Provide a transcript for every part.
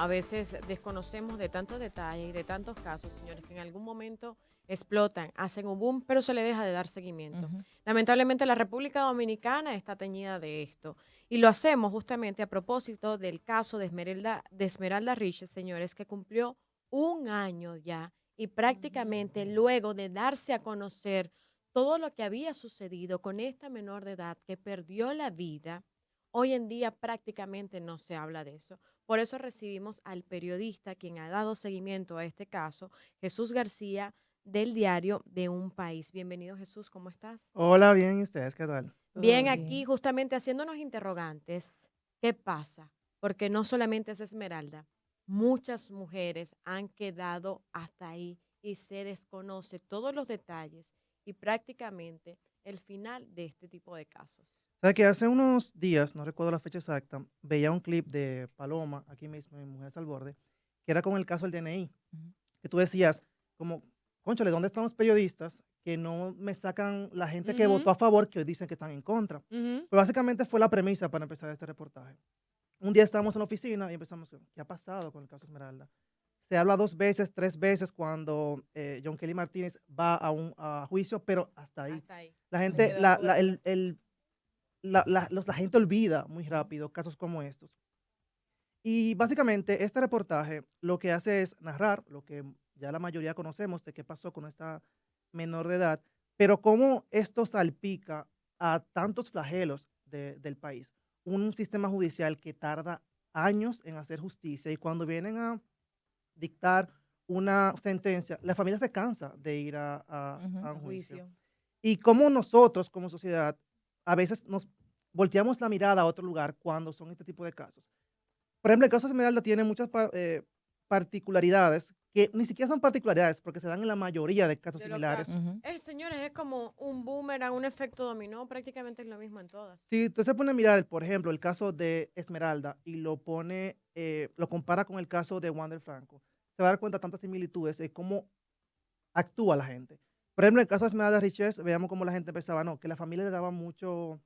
a veces desconocemos de tantos detalles y de tantos casos, señores, que en algún momento explotan, hacen un boom, pero se le deja de dar seguimiento. Ujú. Lamentablemente la República Dominicana está teñida de esto y lo hacemos justamente a propósito del caso de Esmeralda Riches, señores, que cumplió un año ya y prácticamente luego de darse a conocer todo lo que había sucedido con esta menor de edad que perdió la vida, hoy en día prácticamente no se habla de eso. Por eso recibimos al periodista quien ha dado seguimiento a este caso, Jesús García, del diario De Un País. Bienvenido, Jesús, ¿cómo estás? Hola, bien, ¿y ustedes qué tal? Bien, Todo aquí bien. justamente haciéndonos interrogantes, ¿qué pasa? Porque no solamente es Esmeralda, muchas mujeres han quedado hasta ahí y se desconoce todos los detalles y prácticamente el final de este tipo de casos. Sabes que hace unos días, no recuerdo la fecha exacta, veía un clip de Paloma, aquí mismo en Mujeres al Borde, que era con el caso del DNI, Ujú. que tú decías, como, cónchale, ¿dónde están los periodistas que no me sacan la gente que Ujú, votó a favor que hoy dicen que están en contra? ujú. Pues básicamente fue la premisa para empezar este reportaje. Un día estábamos en la oficina y empezamos, ¿qué ha pasado con el caso Esmeralda? Se habla dos veces, tres veces cuando John Kelly Martínez va a juicio, pero hasta ahí. Hasta ahí. La Se gente, quedó la cobertura. la gente olvida muy rápido casos como estos. Y básicamente este reportaje lo que hace es narrar lo que ya la mayoría conocemos de qué pasó con esta menor de edad, pero cómo esto salpica a tantos flagelos del país. Un sistema judicial que tarda años en hacer justicia y cuando vienen a dictar una sentencia, la familia se cansa de ir Ujú. a A un juicio. juicio. Y cómo nosotros como sociedad a veces nos volteamos la mirada a otro lugar cuando son este tipo de casos. Por ejemplo, el caso de Esmeralda tiene muchas particularidades que ni siquiera son particularidades porque se dan en la mayoría de casos De los similares. casos. Ujú. Señores, es como un boomerang, un efecto dominó, prácticamente es lo mismo en todas. Si usted se pone a mirar, por ejemplo, el caso de Esmeralda y lo compara con el caso de Wander Franco, se va a dar cuenta de tantas similitudes de cómo actúa la gente. Por ejemplo, en el caso de Esmeralda Riches, veamos cómo la gente pensaba, no, que la familia le daba mucho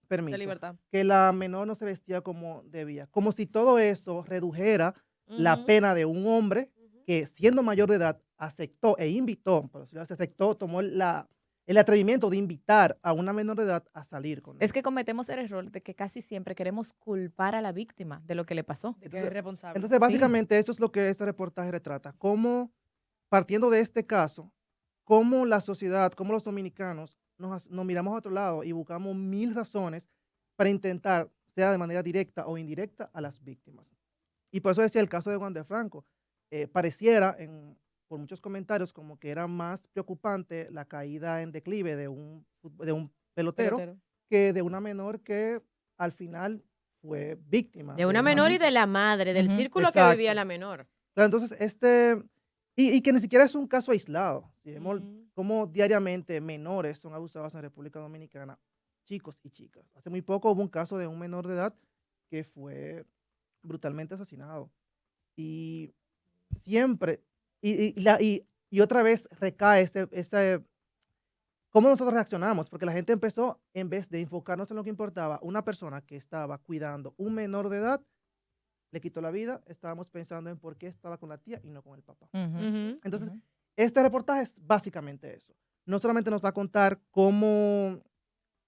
Mucha permiso, libertad. que la menor no se vestía como debía, como si todo eso redujera la Ujú, pena de un hombre ujú. que siendo mayor de edad aceptó e invitó, por decirlo así, aceptó, tomó el atrevimiento de invitar a una menor de edad a salir con Es él. que cometemos el error de que casi siempre queremos culpar a la víctima de lo que le pasó. De que es Entonces, responsable. entonces, Sí. básicamente eso es lo que este reportaje retrata, cómo partiendo de este caso, cómo la sociedad, cómo los dominicanos nos miramos a otro lado y buscamos mil razones para intentar, sea de manera directa o indirecta, a las víctimas. Y por eso decía el caso de Juan de Franco. Pareciera, por muchos comentarios, como que era más preocupante la caída en declive de un pelotero Pelotero. que de una menor que al final fue víctima De de una un menor y abuso. de la madre, del Ujú. círculo que vivía Exacto. la menor. Claro, entonces, y que ni siquiera es un caso aislado. Si vemos Ujú. cómo diariamente menores son abusados en República Dominicana, chicos y chicas. Hace muy poco hubo un caso de un menor de edad que fue brutalmente asesinado. Y siempre, y otra vez recae cómo nosotros reaccionamos, porque la gente empezó, en vez de enfocarnos en lo que importaba, una persona que estaba cuidando un menor de edad, le quitó la vida, estábamos pensando en por qué estaba con la tía y no con el papá. Ujú. Ujú. Entonces, Ujú. este reportaje es básicamente eso. No solamente nos va a contar cómo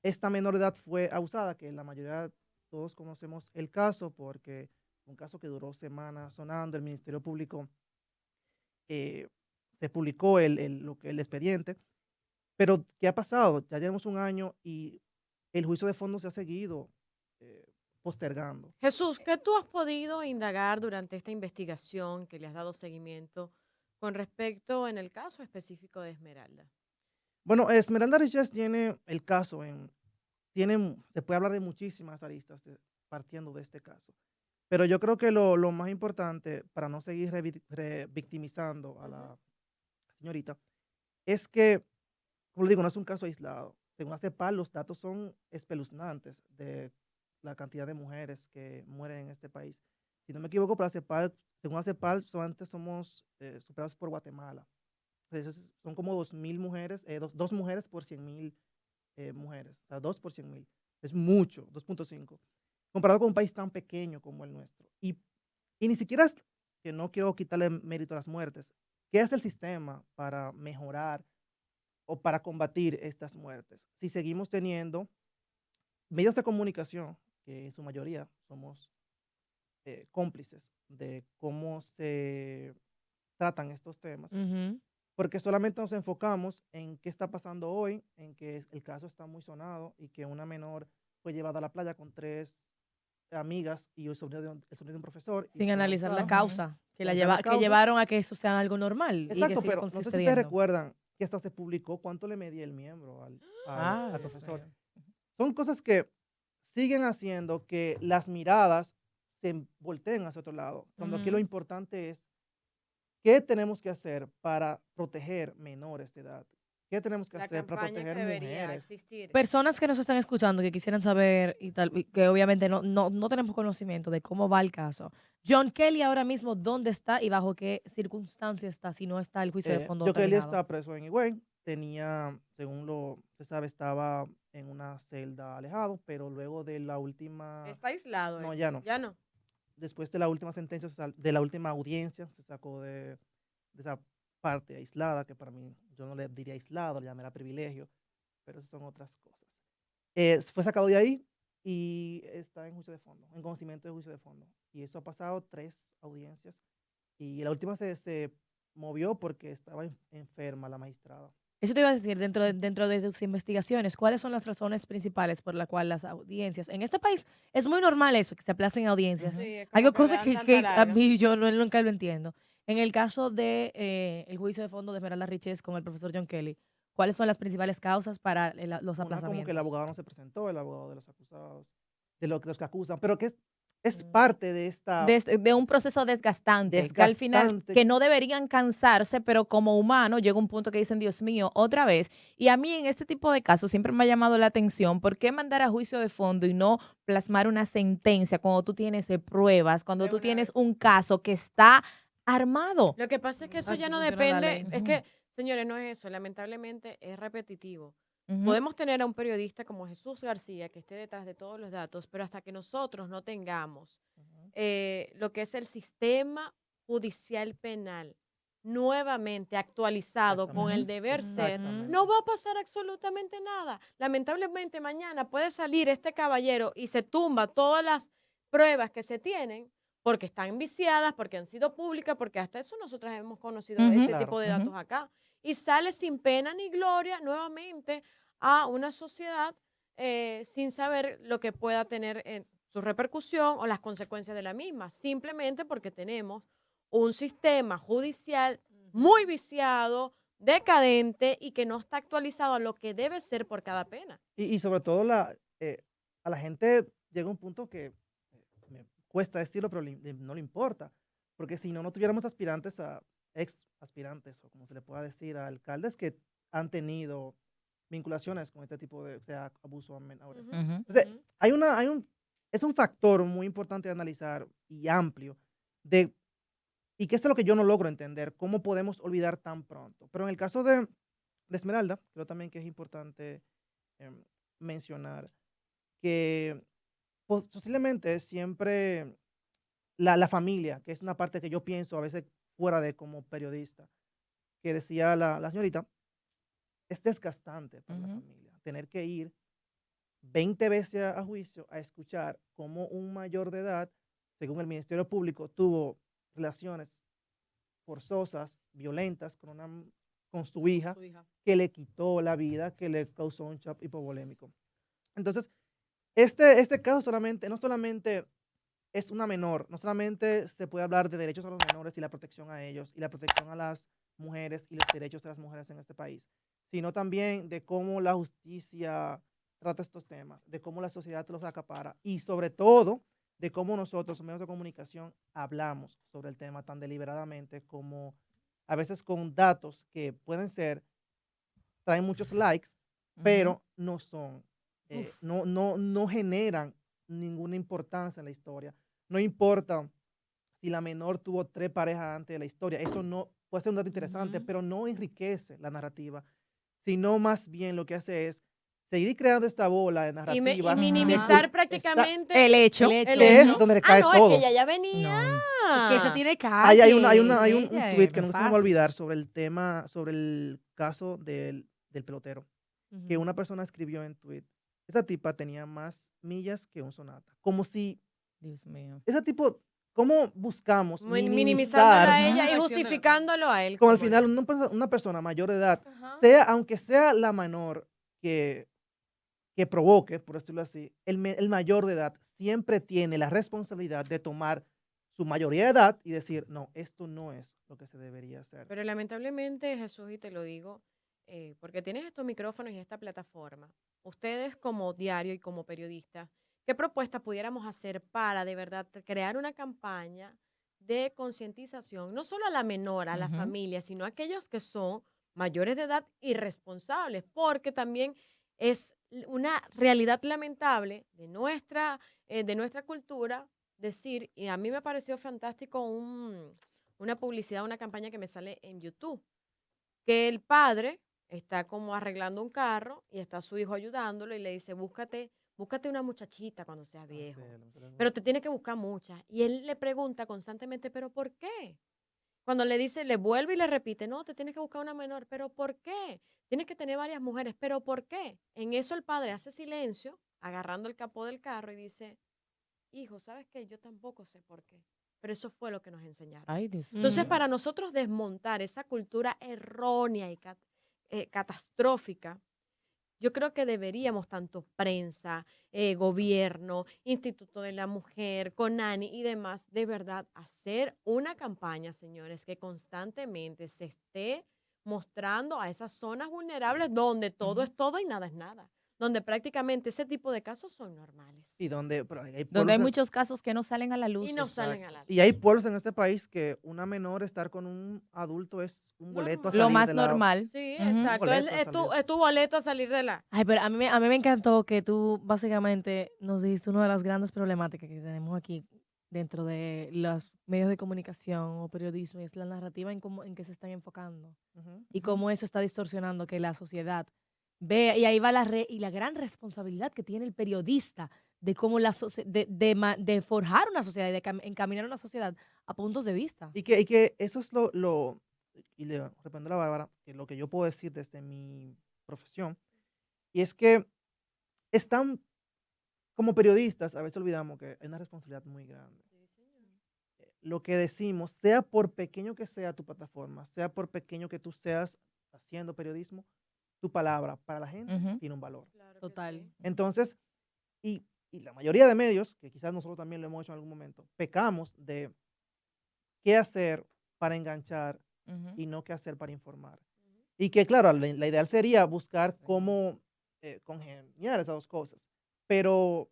esta menor de edad fue abusada, que la mayoría, todos conocemos el caso, porque un caso que duró semanas sonando, el Ministerio Público eh, se publicó el expediente, pero ¿qué ha pasado? Ya llevamos un año y el juicio de fondo se ha seguido postergando. Jesús, ¿qué tú has podido indagar durante esta investigación que le has dado seguimiento con respecto en el caso específico de Esmeralda? Bueno, Esmeralda Riches tiene el caso se puede hablar de muchísimas aristas partiendo de este caso. Pero yo creo que lo más importante para no seguir revictimizando a Ujú. la señorita es que, como le digo, no es un caso aislado. Según ACEPAL, los datos son espeluznantes de la cantidad de mujeres que mueren en este país. Si no me equivoco, para ACEPAL, según ACEPAL, solamente somos superados por Guatemala. Entonces, son como 2.000 mujeres, dos mujeres por 100.000 mujeres, o sea, 2 por 100.000. Es mucho, 2.5, comparado con un país tan pequeño como el nuestro. Y ni siquiera que no quiero quitarle mérito a las muertes, ¿qué hace el sistema para mejorar o para combatir estas muertes? Si seguimos teniendo medios de comunicación, que en su mayoría somos cómplices de cómo se tratan estos temas, Ujú. porque solamente nos enfocamos en qué está pasando hoy, en que el caso está muy sonado y que una menor fue llevada a la playa con 3 amigas y el sobrino de un profesor y Sin fue analizar la abusada. Ujú. Causa, que Sin analizar la que causa. llevaron a que eso sea algo normal y que Exacto, siga pero no sé si ustedes sucediendo. recuerdan que hasta se publicó cuánto le medía el miembro al Dios profesor. mío. Son cosas que siguen haciendo que las miradas se volteen hacia otro lado, cuando aquí lo Ujú. importante es qué tenemos que hacer para proteger menores de edad, qué tenemos que La hacer para campaña que proteger debería mujeres. existir. Personas que nos están escuchando, que quisieran saber y tal, y que obviamente no tenemos conocimiento de cómo va el caso. John Kelly ahora mismo, ¿dónde está y bajo qué circunstancias está si no está el juicio de fondo Jokelly terminado? está preso en Higüey, tenía, según lo se sabe, estaba en una celda alejado, pero luego de la última, Está aislado no, él. ya no, Ya no. después de la última sentencia, de la última audiencia, se sacó de esa parte aislada, que para mí, yo no le diría aislado, le llamaría privilegio, pero esas son otras cosas. Fue sacado de ahí y está en juicio de fondo, en conocimiento de juicio de fondo. Y eso ha pasado 3 audiencias y la última se movió porque estaba enferma la magistrada. Eso te iba a decir, dentro de tus investigaciones, ¿cuáles son las razones principales por las cuales las audiencias, en este país es muy normal eso, que se aplacen audiencias? Ujú. Sí, es como Algo, que le cosa dan tanta que a larga. mí yo nunca lo entiendo. En el caso de el juicio de fondo de Esmeralda Riches con el profesor John Kelly, ¿cuáles son las principales causas para los Una, como que el aplazamientos? abogado no se presentó, el abogado de los acusados, de los que acusan, pero que es Mm. parte de esta De un proceso desgastante, que al final, desgastante. que no deberían cansarse, pero como humano llega un punto que dicen, Dios mío, otra vez. Y a mí en este tipo de casos siempre me ha llamado la atención, ¿por qué mandar a juicio de fondo y no plasmar una sentencia cuando tú tienes pruebas, cuando De tú una tienes vez. un caso que está armado? Lo que pasa es que eso Así ya no funciona la depende, ley. es que, señores, no es eso, lamentablemente es repetitivo. Ujú, Podemos tener a un periodista como Jesús García que esté detrás de todos los datos, pero hasta que nosotros no tengamos Ujú. lo que es el sistema judicial penal nuevamente actualizado con el Exactamente, deber ser, ujú. no exactamente. va a pasar absolutamente nada. Lamentablemente mañana puede salir este caballero y se tumba todas las pruebas que se tienen porque están viciadas, porque han sido públicas, porque hasta eso nosotras hemos conocido Ujú, ese Claro. tipo de ujú. datos acá. Y sale sin pena ni gloria nuevamente a una sociedad sin saber lo que pueda tener en su repercusión o las consecuencias de la misma, simplemente porque tenemos un sistema judicial muy viciado, decadente y que no está actualizado a lo que debe ser por cada pena. Y sobre todo a la gente llega un punto que me cuesta decirlo, pero no le importa, porque si no, no tuviéramos aspirantes a ex aspirantes, o como se le pueda decir, a alcaldes que han tenido vinculaciones con este tipo de, o sea, abuso a menores. Ujú, Ujú. Entonces, ujú. es un factor muy importante de analizar y amplio de, y que esto es lo que yo no logro entender, cómo podemos olvidar tan pronto. Pero en el caso de Esmeralda, creo también que es importante em, mencionar que posiblemente siempre la familia, que es una parte que yo pienso a veces fuera de como periodista, que decía la señorita, es desgastante para la Ujú. familia tener que ir 20 veces a juicio a escuchar cómo un mayor de edad, según el Ministerio Público, tuvo relaciones forzosas, violentas con su Con hija, su hija. que le quitó la vida, que le causó un shock hipovolémico. Entonces, este caso no solamente es una menor, no solamente se puede hablar de derechos a los menores y la protección a ellos y la protección a las mujeres y los derechos de las mujeres en este país, sino también de cómo la justicia trata estos temas, de cómo la sociedad los acapara y sobre todo de cómo nosotros, medios de comunicación, hablamos sobre el tema tan deliberadamente como a veces con datos que pueden ser, traen muchos likes, Ujú. pero no son, Uf. no generan ninguna importancia en la historia. No importa si la menor tuvo 3 parejas antes de la historia, eso no puede ser un dato interesante, Ujú. pero no enriquece la narrativa, sino más bien lo que hace es seguir creando esta bola de Y narrativas Ujú. de minimizar está prácticamente El hecho. el que es hecho. donde Ah, recae no, es que todo. ella ya venía No. Que se Ah, tiene Hay un ella tweet es que no nunca se me va a fácil. olvidar sobre el tema, sobre el caso del pelotero, que Ujú. una persona escribió en tweet. Esa tipa tenía más millas que un Sonata. Como si Dios mío. ese tipo, ¿cómo buscamos minimizándola minimizar a ella Una y acción del otro. justificándolo a él como al como final lo. una persona mayor de edad, Ajá. aunque sea la menor que provoque, por decirlo así, el mayor de edad siempre tiene la responsabilidad de tomar su mayoría de edad y decir, no, esto no es lo que se debería hacer. Pero lamentablemente, Jesús, y te lo digo, porque tienes estos micrófonos y esta plataforma, ustedes como diario y como periodistas, ¿qué propuestas pudiéramos hacer para de verdad crear una campaña de concientización, no solo a la menor, a la Ujú. familia, sino a aquellos que son mayores de edad y responsables? Porque también es una realidad lamentable de nuestra cultura decir, y a mí me pareció fantástico una publicidad, una campaña que me sale en YouTube, que el padre está como arreglando un carro y está su hijo ayudándolo y le dice, búscate una muchachita cuando seas Ay, sí, viejo, lo pero te tienes que buscar muchas. Y él le pregunta constantemente, ¿pero por qué? Cuando le dice, le vuelve y le repite, no, te tienes que buscar una menor, ¿pero por qué? Tienes que tener varias mujeres, ¿pero por qué? En eso el padre hace silencio, agarrando el capó del carro y dice, hijo, ¿sabes qué? Yo tampoco sé por qué, pero eso fue lo que nos enseñaron. Ay, Dios Entonces, Ujú. mío. para nosotros desmontar esa cultura errónea y catastrófica, yo creo que deberíamos, tanto prensa, gobierno, Instituto de la Mujer, CONANI y demás, de verdad hacer una campaña, señores, que constantemente se esté mostrando a esas zonas vulnerables donde todo Ujú. es todo y nada es nada, donde prácticamente ese tipo de casos son Y normales donde pero hay Donde pueblos hay muchos casos que no salen a la y luz. no salen a exacto. la Y luz. hay pueblos en este país que una menor estar con un adulto es un boleto a Lo Normal. salir más de la normal. Sí, Ujú. un exacto. boleto a Es salir. es tu boleto a salir de la. Ay, pero a mí me encantó que tú básicamente nos dijiste una de las grandes problemáticas que tenemos aquí dentro de los medios de comunicación o periodismo, y es la narrativa en que se están enfocando Ujú. y cómo eso está distorsionando que la sociedad vea, y ahí va y la gran responsabilidad que tiene el periodista de cómo de forjar una sociedad y de encaminar una sociedad a puntos de vista. Y que eso es y le respondo a la Bárbara, que lo que yo puedo decir desde mi profesión, y es que están, como periodistas, a veces olvidamos que hay una responsabilidad muy grande. Lo que decimos, sea por pequeño que sea tu plataforma, sea por pequeño que tú seas haciendo periodismo, tu palabra para la gente Ujú. tiene un valor. Claro que Total. sí. Entonces, y la mayoría de medios, que quizás nosotros también lo hemos hecho en algún momento, pecamos de qué hacer para enganchar Ujú. y no qué hacer para informar. Y que, claro, la ideal sería buscar cómo congeniar esas dos cosas. Pero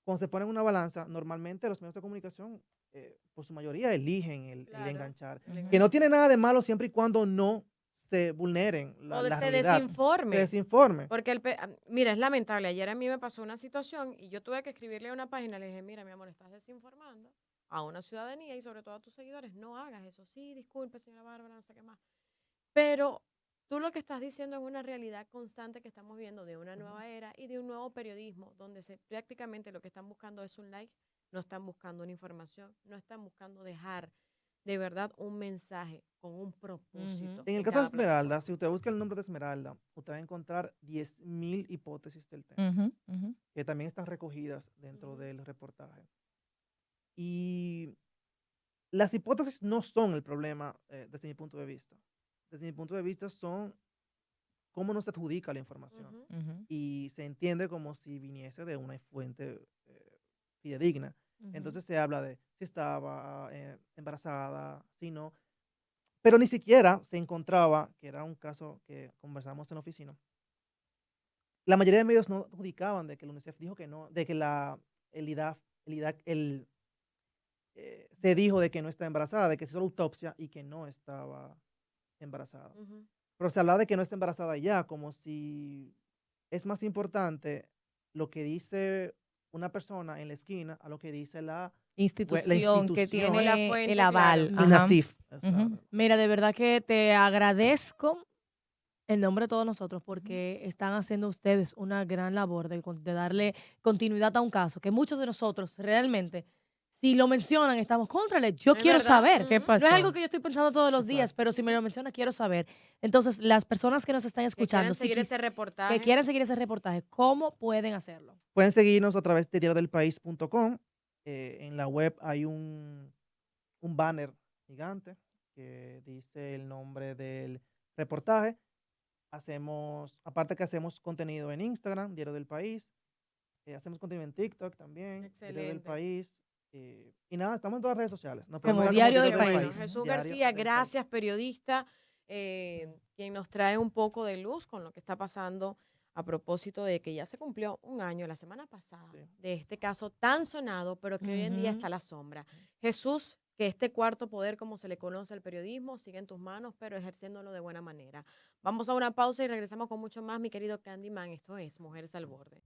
cuando se ponen en una balanza, normalmente los medios de comunicación, por su mayoría, eligen el Claro, enganchar. el Ujú. Que no enganche. tiene nada de malo siempre y cuando no se vulneren O la se realidad, se desinforme. desinforme. Porque mira, es lamentable. Ayer a mí me pasó una situación y yo tuve que escribirle a una página. Le dije, mira, mi amor, estás desinformando a una ciudadanía y sobre todo a tus seguidores. No hagas eso. Sí, disculpe, señora Bárbara, no sé qué más. Pero tú lo que estás diciendo es una realidad constante que estamos viendo de una Ujú. nueva era y de un nuevo periodismo, donde prácticamente lo que están buscando es un like, no están buscando una información, no están buscando dejar de verdad un mensaje con un Ujú. propósito En el en caso de cada Esmeralda, si plataforma. usted busca el nombre de Esmeralda, usted va a encontrar 10.000 hipótesis del tema, Ujú. Ujú. que también están recogidas dentro Ujú. del reportaje. Y las hipótesis no son el problema desde mi punto de vista. Desde mi punto de vista son cómo no se adjudica la información Ujú. Ujú. y se entiende como si viniese de una fuente fidedigna. Ujú. Entonces se habla de si estaba embarazada, si no, pero ni siquiera se encontraba, que era un caso que conversamos en la oficina, la mayoría de medios no adjudicaban de que el UNICEF dijo que no, de que el IDAF, se dijo de que no está embarazada, de que se hizo la autopsia y que no estaba embarazada. Ujú. Pero se habla de que no está embarazada ya, como si es más importante lo que dice una persona en la esquina a lo que dice la Institución que O institución, la Tiene el fuente, claro. aval. el Ajá. NACIF. Ujú. Mira, de verdad que te agradezco en nombre de todos nosotros Ujú. porque están haciendo ustedes una gran labor de darle continuidad a un caso que muchos de nosotros realmente si lo mencionan, estamos contrale. Yo Es quiero verdad. saber. ¿Qué Ujú. pasó? No es algo que yo estoy pensando todos los días, Exacto. pero si me lo menciona, quiero saber. Entonces, las personas que nos están Que escuchando, quieran si seguir ese que reportaje. quieran seguir ese reportaje, ¿cómo pueden hacerlo? Pueden seguirnos a través de diariodelpaís.com. En la web hay un banner gigante que dice el nombre del reportaje. Aparte que hacemos contenido en Instagram, Diario del País, hacemos contenido en TikTok también, Diario del Excelente. País. Y nada, estamos en todas las redes sociales. Nos Como pueden buscar Diario del Qué País. bueno. Jesús Diario García, del País. gracias, periodista, quien nos trae un poco de luz con lo que está pasando a propósito de que ya se cumplió un año la semana pasada Sí. de este caso tan sonado, pero que hoy en día Ujú. está a la sombra. Jesús, que este cuarto poder, como se le conoce al periodismo, sigue en tus manos, pero ejerciéndolo de buena manera. Vamos a una pausa y regresamos con mucho más, mi querido Candyman. Esto es Mujeres al Borde.